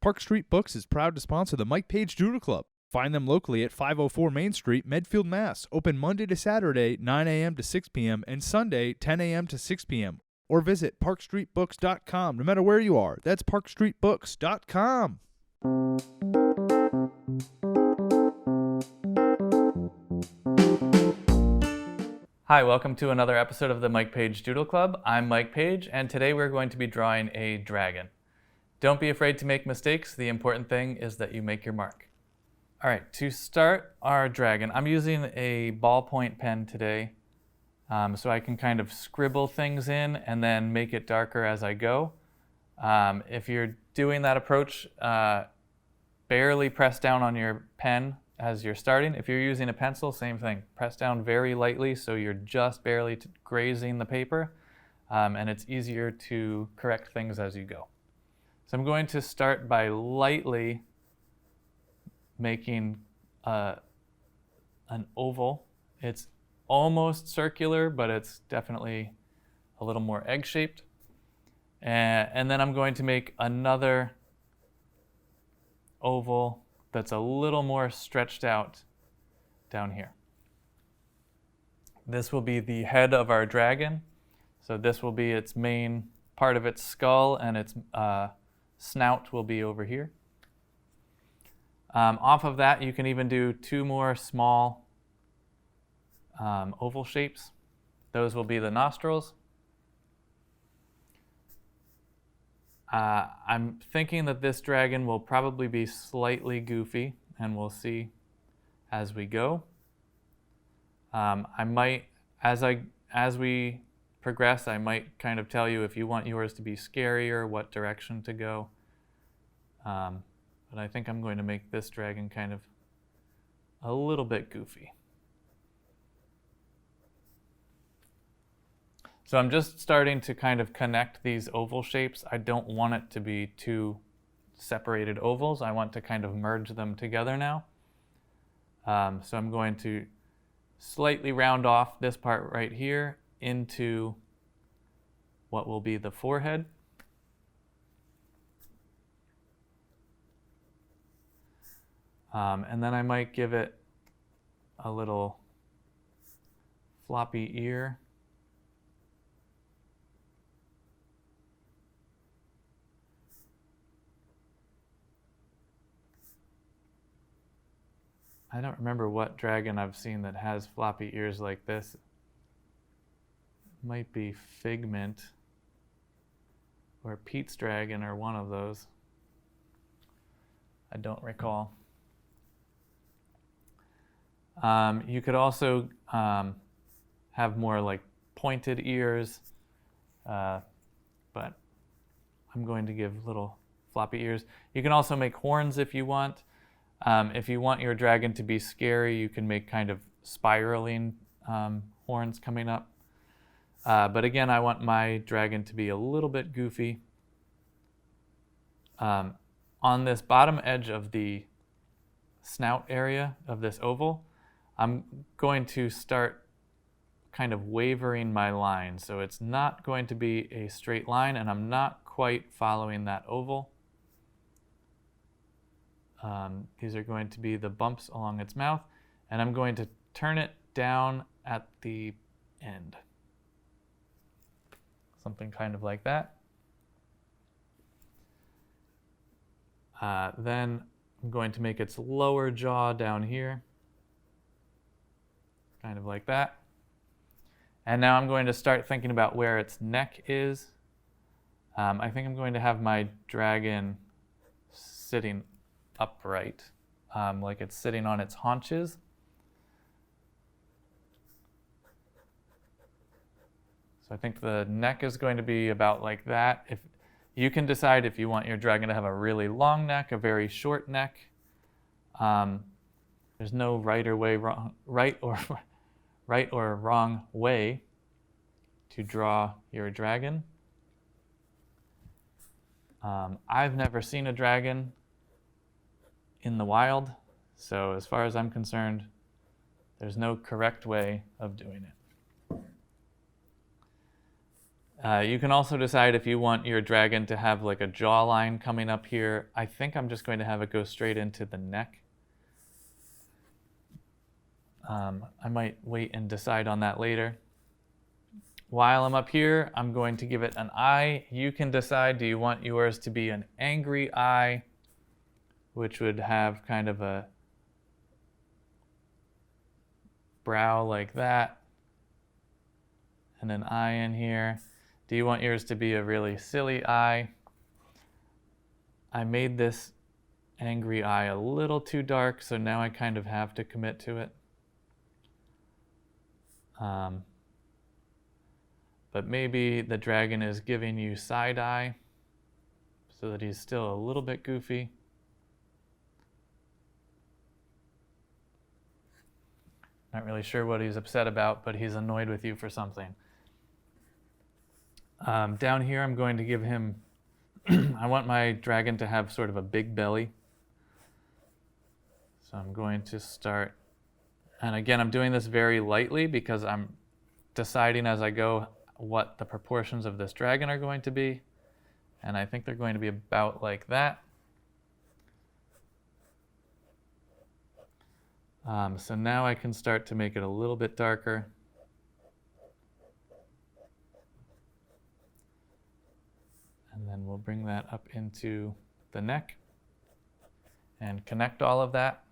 Park Street Books is proud to sponsor the Paige Doodle Club. Find them locally at 504 Main Street, Medfield, Mass. Open Monday to Saturday, 9 a.m. to 6 p.m. and Sunday, 10 a.m. to 6 p.m. Or visit parkstreetbooks.com. No matter where you are, that's parkstreetbooks.com. Hi, welcome to another episode of the Paige Doodle Club. I'm Mike Paige, and today we're going to be drawing a dragon. Don't be afraid to make mistakes. The important thing is that you make your mark. All right, to start our dragon, I'm using a ballpoint pen today, so I can kind of scribble things in and then make it darker as I go. If you're doing that approach, barely press down on your pen as you're starting. If you're using a pencil, same thing. Press down very lightly so you're just barely grazing the paper, and it's easier to correct things as you go. So I'm going to start by lightly making an oval. It's almost circular, but it's definitely a little more egg-shaped. And then I'm going to make another oval that's a little more stretched out down here. This will be the head of our dragon. So this will be its main part of its skull, and its snout will be over here. Off of that, you can even do two more small oval shapes. Those will be the nostrils. I'm thinking that this dragon will probably be slightly goofy, and we'll see as we go. I might, as we progress, I might kind of tell you if you want yours to be scarier, what direction to go. But I think I'm going to make this dragon kind of a little bit goofy. So I'm just starting to kind of connect these oval shapes. I don't want it to be two separated ovals. I want to kind of merge them together now. So I'm going to slightly round off this part right here into what will be the forehead. And then I might give it a little floppy ear. I don't remember what dragon I've seen that has floppy ears like this. It might be Figment or Pete's dragon or one of those. I don't recall. You could also have more like pointed ears, but I'm going to give little floppy ears. You can also make horns if you want. If you want your dragon to be scary, you can make kind of spiraling horns coming up. But again, I want my dragon to be a little bit goofy. On this bottom edge of the snout area of this oval, I'm going to start kind of wavering my line. So it's not going to be a straight line, and I'm not quite following that oval. These are going to be the bumps along its mouth, and I'm going to turn it down at the end. Something kind of like that. Then I'm going to make its lower jaw down here, kind of like that. And now I'm going to start thinking about where its neck is. I think I'm going to have my dragon sitting upright, like it's sitting on its haunches. So I think the neck is going to be about like that. If you can decide if you want your dragon to have a really long neck, a very short neck. There's no right or wrong way to draw your dragon. I've never seen a dragon in the wild, so as far as I'm concerned, there's no correct way of doing it. You can also decide if you want your dragon to have like a jawline coming up here. I think I'm just going to have it go straight into the neck. I might wait and decide on that later. While I'm up here, I'm going to give it an eye. You can decide, do you want yours to be an angry eye, which would have kind of a brow like that, and an eye in here? Do you want yours to be a really silly eye? I made this angry eye a little too dark, so now I kind of have to commit to it. But maybe the dragon is giving you side eye so that he's still a little bit goofy. Not really sure what he's upset about, but he's annoyed with you for something. Down here, I'm going to give him, I want my dragon to have sort of a big belly. So I'm going to start, and again, I'm doing this very lightly because I'm deciding as I go what the proportions of this dragon are going to be. And I think they're going to be about like that. So now I can start to make it a little bit darker. And then we'll bring that up into the neck and connect all of that.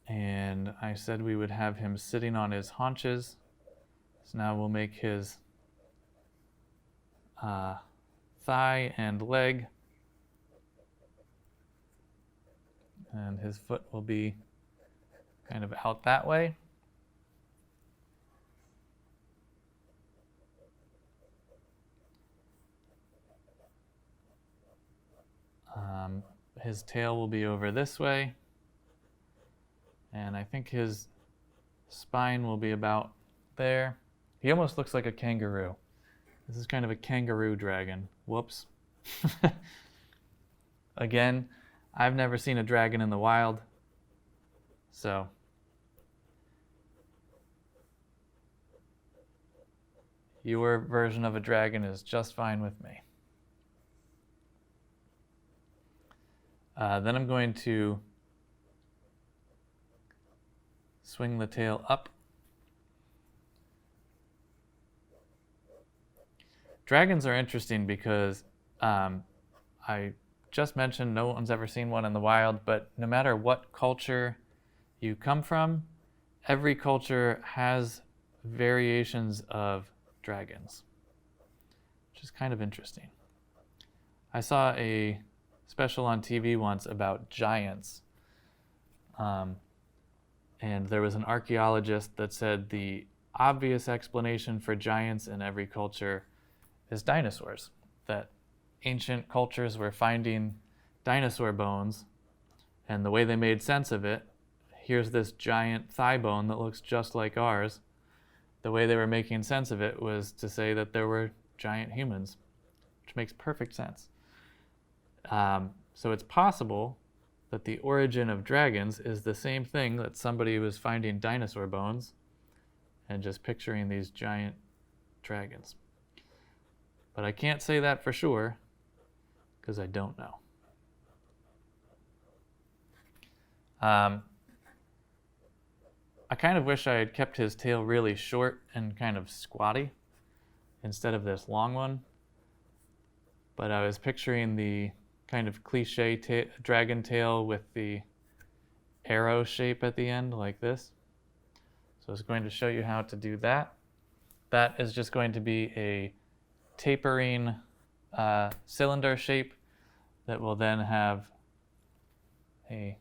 And I said we would have him sitting on his haunches. So now we'll make his thigh and leg. And his foot will be kind of out that way. His tail will be over this way. And I think his spine will be about there. He almost looks like a kangaroo. This is kind of a kangaroo dragon. Whoops. Again, I've never seen a dragon in the wild, so your version of a dragon is just fine with me. Then I'm going to swing the tail up. Dragons are interesting because I just mentioned no one's ever seen one in the wild, but no matter what culture you come from, every culture has variations of dragons, which is kind of interesting. I saw a special on TV once about giants, and there was an archaeologist that said the obvious explanation for giants in every culture is dinosaurs, that ancient cultures were finding dinosaur bones, and the way they made sense of it, here's this giant thigh bone that looks just like ours. The way they were making sense of it was to say that there were giant humans, which makes perfect sense. So it's possible that the origin of dragons is the same thing, that somebody was finding dinosaur bones and just picturing these giant dragons. But I can't say that for sure, because I don't know. I kind of wish I had kept his tail really short and kind of squatty instead of this long one. But I was picturing the kind of cliche dragon tail with the arrow shape at the end like this. So I was going to show you how to do that. That is just going to be a tapering cylinder shape that will then have a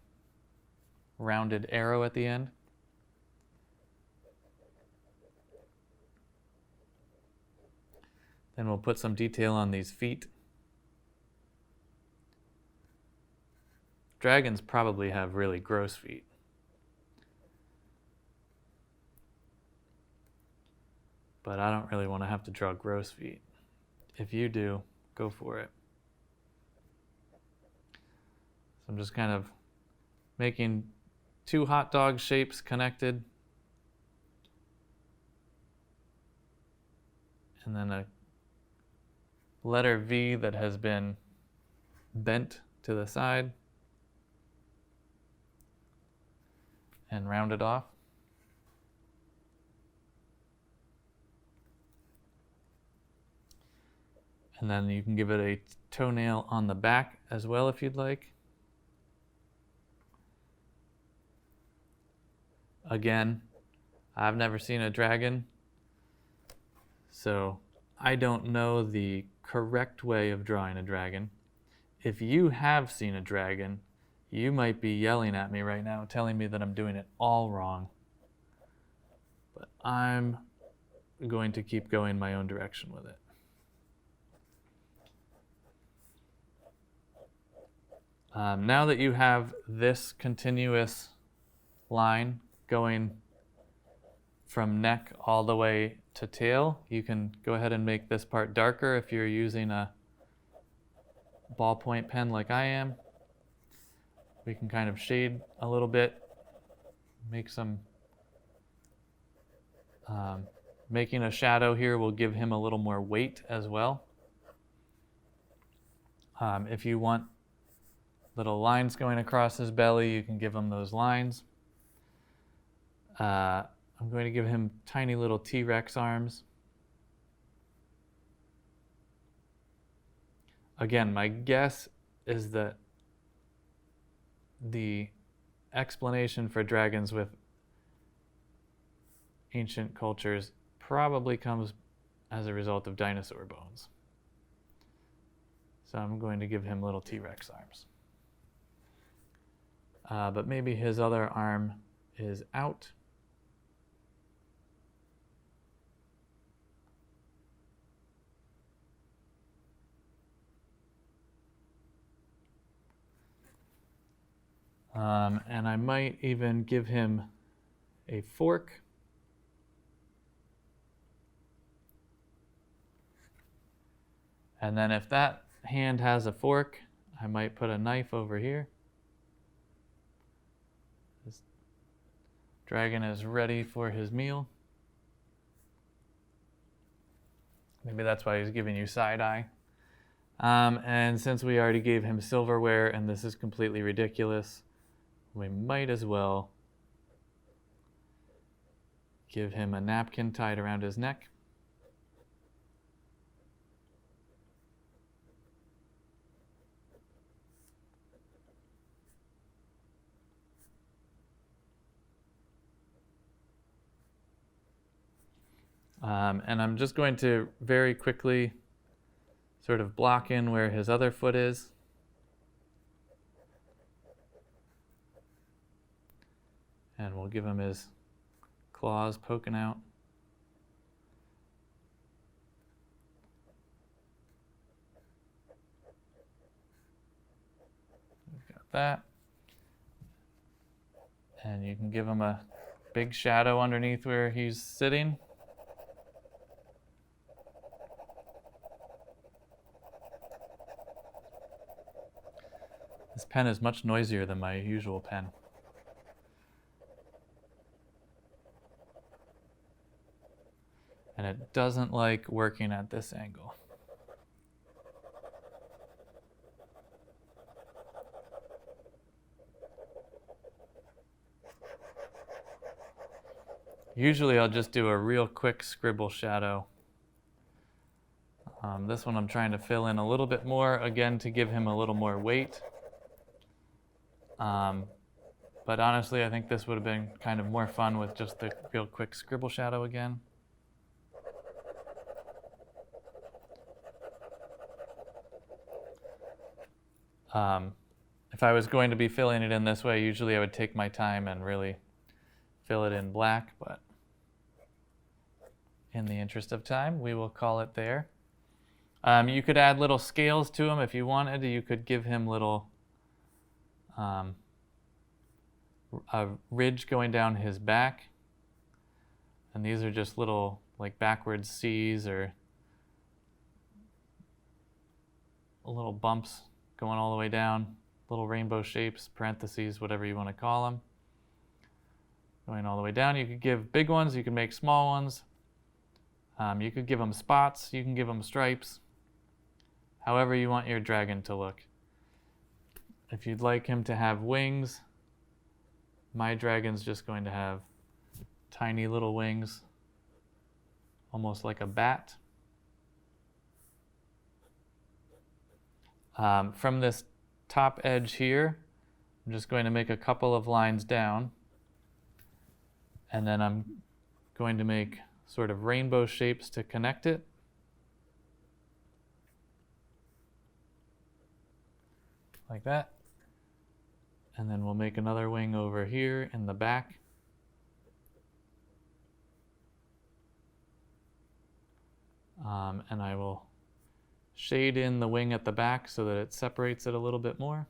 rounded arrow at the end. Then we'll put some detail on these feet. Dragons probably have really gross feet. But I don't really want to have to draw gross feet. If you do, go for it. So I'm just kind of making two hot dog shapes connected. and then a letter V that has been bent to the side and rounded off. And then you can give it a toenail on the back as well if you'd like. Again, I've never seen a dragon, so I don't know the correct way of drawing a dragon. If you have seen a dragon, you might be yelling at me right now, telling me that I'm doing it all wrong. But I'm going to keep going my own direction with it. Now that you have this continuous line going from neck all the way to tail, you can go ahead and make this part darker if you're using a ballpoint pen like I am. We can kind of shade a little bit, make some, making a shadow here will give him a little more weight as well. If you want little lines going across his belly, you can give him those lines. I'm going to give him tiny little T-Rex arms. Again, my guess is that the explanation for dragons with ancient cultures probably comes as a result of dinosaur bones. So I'm going to give him little T-Rex arms. But maybe his other arm is out. And I might even give him a fork. And then if that hand has a fork, I might put a knife over here. This dragon is ready for his meal. Maybe that's why he's giving you side eye. And since we already gave him silverware and this is completely ridiculous, we might as well give him a napkin tied around his neck. And I'm just going to very quickly sort of block in where his other foot is. And we'll give him his claws poking out. We've got that. And you can give him a big shadow underneath where he's sitting. This pen is much noisier than my usual pen. And it doesn't like working at this angle. Usually I'll just do a real quick scribble shadow. This one I'm trying to fill in a little bit more, again, to give him a little more weight. But honestly, I think this would have been kind of more fun with just the real quick scribble shadow again. If I was going to be filling it in this way, usually I would take my time and really fill it in black, but in the interest of time, we will call it there. You could add little scales to him if you wanted. You could give him little a ridge going down his back, and these are just little like backwards C's or little bumps going all the way down, little rainbow shapes, parentheses, whatever you want to call them. Going all the way down. You could give big ones, you can make small ones. You could give them spots, you can give them stripes, however you want your dragon to look. If you'd like him to have wings, my dragon's just going to have tiny little wings, almost like a bat. From this top edge here, I'm just going to make a couple of lines down, and then I'm going to make sort of rainbow shapes to connect it. Like that. And then we'll make another wing over here in the back. And I will shade in the wing at the back so that it separates it a little bit more.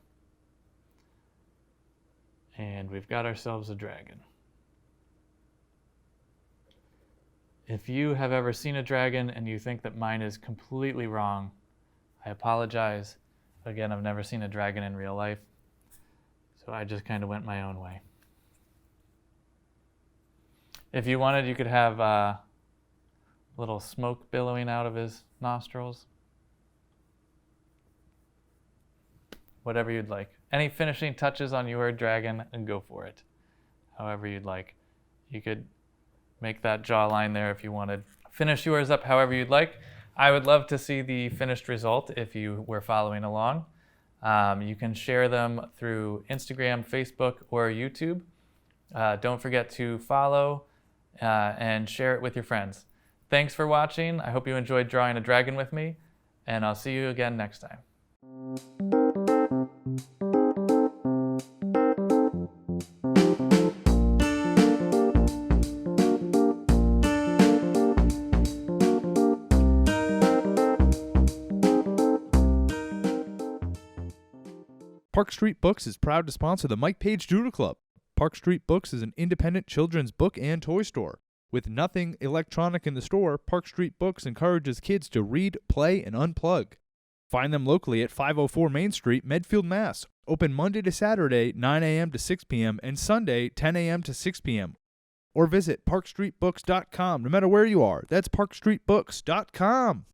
And we've got ourselves a dragon. If you have ever seen a dragon and you think that mine is completely wrong, I apologize. Again, I've never seen a dragon in real life, so I just kind of went my own way. If you wanted, you could have a little smoke billowing out of his nostrils. Whatever you'd like. Any finishing touches on your dragon, and go for it. However you'd like. You could make that jawline there if you wanted. Finish yours up however you'd like. I would love to see the finished result if you were following along. You can share them through Instagram, Facebook, or YouTube. Don't forget to follow and share it with your friends. Thanks for watching. I hope you enjoyed drawing a dragon with me, and I'll see you again next time. Park Street Books is proud to sponsor the Paige Doodle Club. Park Street Books is an independent children's book and toy store. With nothing electronic in the store, Park Street Books encourages kids to read, play, and unplug. Find them locally at 504 Main Street, Medfield, Mass. Open Monday to Saturday, 9 a.m. to 6 p.m., and Sunday, 10 a.m. to 6 p.m. Or visit parkstreetbooks.com no matter where you are. That's parkstreetbooks.com.